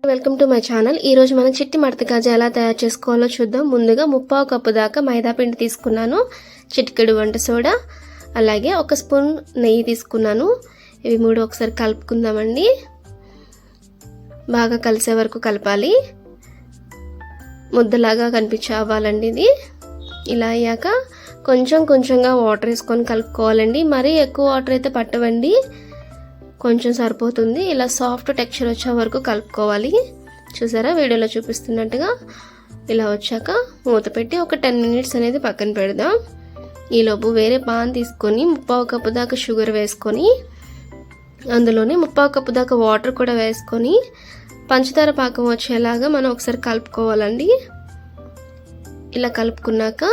Welcome to my channel. ఈరోజు మనం చిట్టి మడత కాజా ఎలా తయారు చేసుకోవాలో చూద్దాం. ముందుగా 3/4 కప్పు దాకా మైదా పిండి తీసుకున్నాను, చిటికెడు వంట సోడా, అలాగే 1 స్పూన్ నెయ్యి తీసుకున్నాను. ఇవి మూడు ఒకసారి కలుపుకుందామండి. బాగా కలిసే వరకు కలపాలి. ముద్దలాగా కనిపించే అవ్వాలండి ఇది. ఇలా అయ్యాక కొంచెం కొంచెంగా వాటర్ వేసుకొని కలుపుకోవాలండి. మరీ ఎక్కువ వాటర్ అయితే పట్టవండి, కొంచెం సరిపోతుంది. ఇలా సాఫ్ట్ టెక్స్చర్ వచ్చే వరకు కలుపుకోవాలి. చూసారా వీడియోలో చూపిస్తున్నట్టుగా. ఇలా వచ్చాక మూత పెట్టి ఒక 10 మినిట్స్ అనేది పక్కన పెడదాం. ఈలోపు వేరే పాన్ తీసుకొని 3/4 కప్పు దాకా షుగర్ వేసుకొని అందులోనే 3/4 కప్పు దాకా వాటర్ కూడా వేసుకొని పంచదార పాకం వచ్చేలాగా మనం ఒకసారి కలుపుకోవాలండి. ఇలా కలుపుకున్నాక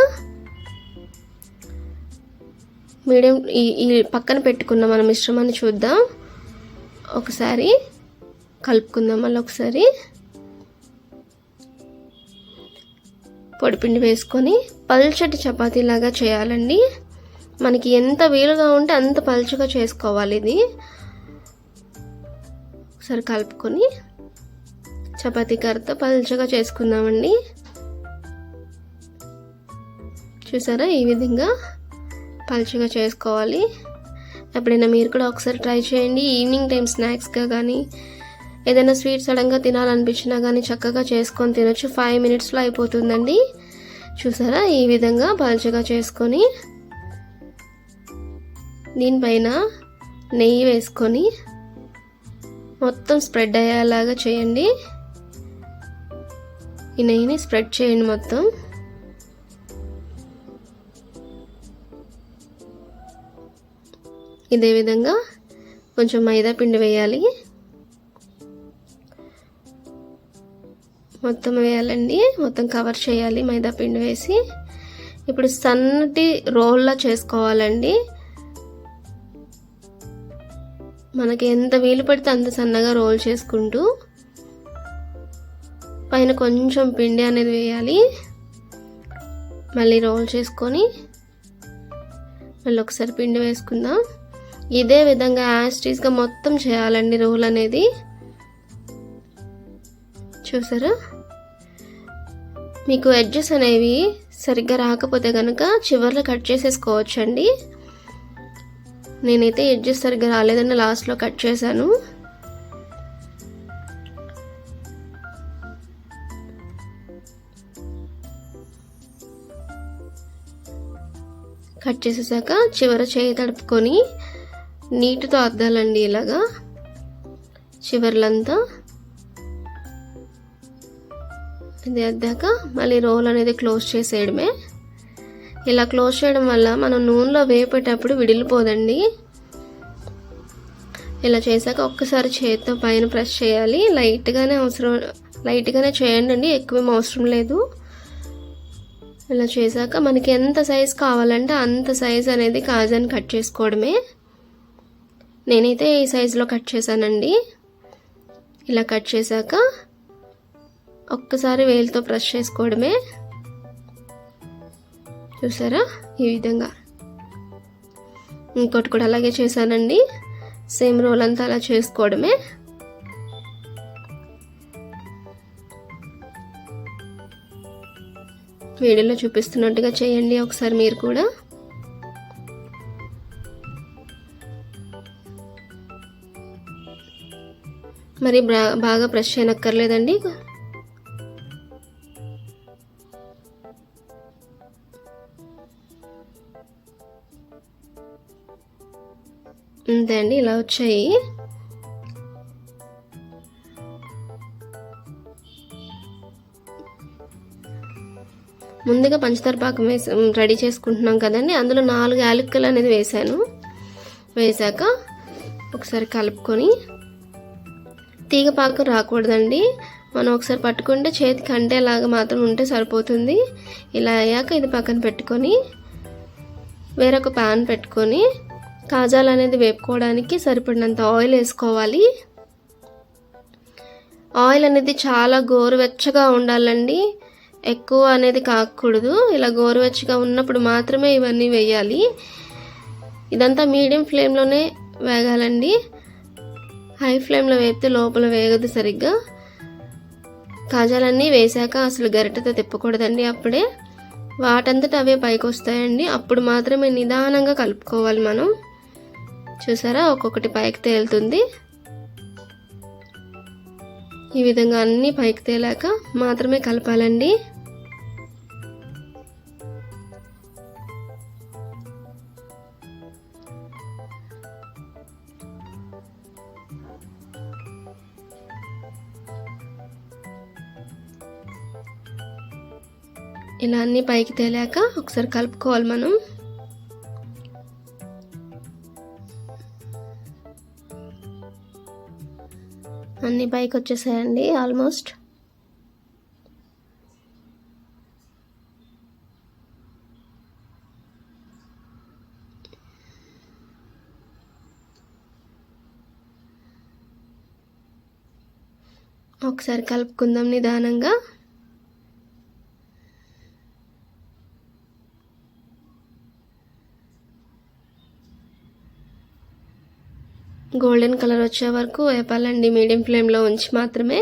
మీడియం ఈ పక్కన పెట్టుకున్న మన మిశ్రమాన్ని చూద్దాం. ఒకసారి కలుపుకుందాం. మళ్ళీ ఒకసారి పొడిపిండి వేసుకొని పల్చటి చపాతీలాగా చేయాలండి. మనకి ఎంత వీలుగా ఉంటే అంత పల్చగా చేసుకోవాలి. ఇది ఒకసారి కలుపుకొని చపాతీ కర్రతో పల్చగా చేసుకుందామండి. చూసారా ఈ విధంగా పల్చగా చేసుకోవాలి. ఎప్పుడైనా మీరు కూడా ఒకసారి ట్రై చేయండి. ఈవినింగ్ టైం స్నాక్స్గా కానీ ఏదైనా స్వీట్ సడన్గా తినాలనిపించినా కానీ చక్కగా చేసుకొని తినొచ్చు. 5 మినిట్స్లో అయిపోతుందండి. చూసారా ఈ విధంగా పల్చగా చేసుకొని దీనిపైన నెయ్యి వేసుకొని మొత్తం స్ప్రెడ్ అయ్యేలాగా చేయండి. ఈ నెయ్యిని స్ప్రెడ్ చేయండి మొత్తం. ఇదే విధంగా కొంచెం మైదా పిండి వేయాలి. మొత్తం వేయాలండి, మొత్తం కవర్ చేయాలి మైదా పిండి వేసి. ఇప్పుడు సన్నటి రోల్లా చేసుకోవాలండి. మనకి ఎంత వీలు పడితే అంత సన్నగా రోల్ చేసుకుంటూ పైన కొంచెం పిండి అనేది వేయాలి. మళ్ళీ రోల్ చేసుకొని మళ్ళీ ఒకసారి పిండి వేసుకుందాం. ఇదే విధంగా యాస్టీస్గా మొత్తం చేయాలండి రోల్ అనేది. చూసారా మీకు ఎడ్జెస్ అనేవి సరిగ్గా రాకపోతే కనుక చివర్లో కట్ చేసేసుకోవచ్చండి. నేనైతే ఎడ్జెస్ సరిగ్గా రాలేదని లాస్ట్లో కట్ చేశాను. కట్ చేసేసాక చివర చేయి తడుపుకొని నీటితో అద్దాలండి. ఇలాగా చివర్లంతా ఇది అద్దాక మళ్ళీ రోల్ అనేది క్లోజ్ చేసేయడమే. ఇలా క్లోజ్ చేయడం వల్ల మనం నూనెలో వేపేటప్పుడు విడిలిపోదండి. ఇలా చేశాక ఒక్కసారి చేతితో పైన ప్రెస్ చేయాలి. లైట్గానే చేయండి, ఎక్కువేం అవసరం లేదు. ఇలా చేశాక మనకి ఎంత సైజ్ కావాలంటే అంత సైజ్ అనేది కాజాని కట్ చేసుకోవడమే. నేనైతే ఈ సైజులో కట్ చేశానండి. ఇలా కట్ చేశాక ఒక్కసారి వేలుతో ప్రెస్ చేసుకోవడమే. చూసారా ఈ విధంగా. ఇంకోటి కూడా అలాగే చేశానండి. సేమ్ రోల్ అంతా అలా చేసుకోవడమే. వీడియోలో చూపిస్తున్నట్టుగా చేయండి ఒకసారి మీరు కూడా. మరి బాగా ప్రెస్ చేయనక్కర్లేదండి. అంతే అండి, ఇలా వచ్చాయి. ముందుగా పంచదార పాకం రెడీ చేసుకుంటున్నాం కదండి. అందులో 4 యాలకులు అనేది వేసాను. వేసాక ఒకసారి కలుపుకొని తీగ పాకం రాకూడదండి. మనం ఒకసారి పట్టుకుంటే చేతికి అంటేలాగా మాత్రం ఉంటే సరిపోతుంది. ఇలా అయ్యాక ఇది పక్కన పెట్టుకొని వేరొక ప్యాన్ పెట్టుకొని కాజాలు అనేది వేపుకోవడానికి సరిపడినంత ఆయిల్ వేసుకోవాలి. ఆయిల్ అనేది చాలా గోరువెచ్చగా ఉండాలండి, ఎక్కువ అనేది కాకూడదు. ఇలా గోరువెచ్చగా ఉన్నప్పుడు మాత్రమే ఇవన్నీ వేయాలి. ఇదంతా మీడియం ఫ్లేమ్లోనే వేగాలండి. హై ఫ్లేమ్లో వేపితే లోపల వేగదు సరిగ్గా. కాజాలన్నీ వేసాక అసలు గరిటెతో తిప్పకూడదండి, అప్పుడే వాటంతట అవే పైకి వస్తాయండి. అప్పుడు మాత్రమే నిదానంగా కలుపుకోవాలి మనం. చూసారా, ఒక్కొక్కటి పైకి తేలుతుంది. ఈ విధంగా అన్నీ పైకి తేలాక మాత్రమే కలపాలండి. ఇలా అన్నీ పైకి తేలాక ఒకసారి కలుపుకోవాలి మనం. అన్నీ పైకి వచ్చేసాయండి ఆల్మోస్ట్. ఒకసారి కలుపుకుందాం నిదానంగా. గోల్డెన్ కలర్ వచ్చే వరకు వేపాలండి, మీడియం ఫ్లేమ్లో ఉంచి మాత్రమే.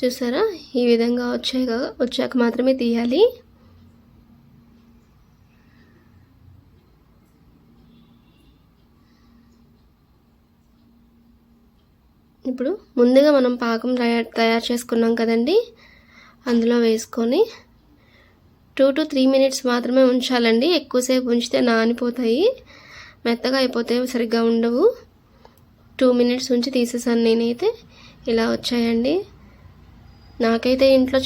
చూసారా, ఈ విధంగా వచ్చాక మాత్రమే తీయాలి. ఇప్పుడు ముందుగా మనం పాకం తయారు చేసుకున్నాం కదండి, అందులో వేసుకొని 2 to 3 minutes మాత్రమే ఉంచాలండి. ఎక్కువసేపు ఉంచితే నానిపోతాయి, మెత్తగా అయిపోతే సరిగ్గా ఉండవు. 2 minutes ఉంచి తీసేసాను నేనైతే. ఇలా వచ్చాయండి. నాకైతే ఇంట్లో